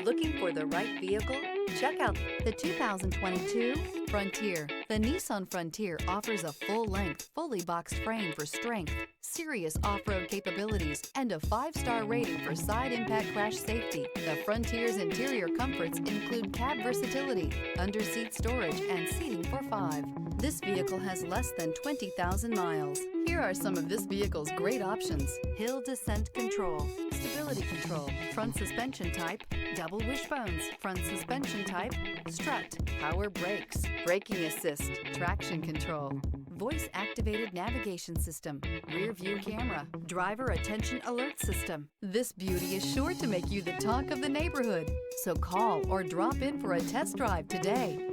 Looking for the right vehicle? Check out the 2022 Frontier. The Nissan Frontier offers a full-length, fully boxed frame for strength, serious off-road capabilities, and a 5-star rating for side impact crash safety. The Frontier's interior comforts include cab versatility, under-seat storage, and seating for 5. This vehicle has less than 20,000 miles. Here are some of this vehicle's great options: hill descent control, stability control, front suspension type, double wishbones, front suspension type, strut, power brakes, braking assist, traction control, voice-activated navigation system, rear view camera, driver attention alert system. This beauty is sure to make you the talk of the neighborhood. So call or drop in for a test drive today.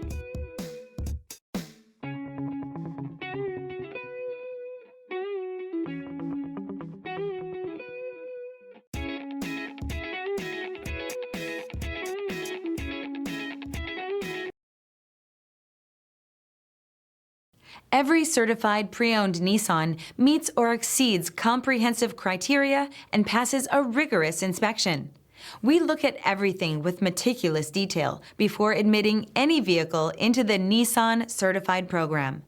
Every certified pre-owned Nissan meets or exceeds comprehensive criteria and passes a rigorous inspection. We look at everything with meticulous detail before admitting any vehicle into the Nissan Certified Program.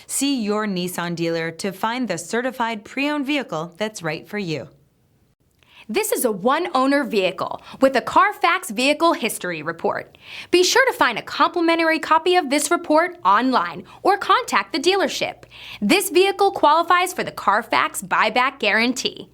See your Nissan dealer to find the certified pre-owned vehicle that's right for you. This is a one-owner vehicle with a Carfax Vehicle History Report. Be sure to find a complimentary copy of this report online or contact the dealership. This vehicle qualifies for the Carfax Buyback Guarantee.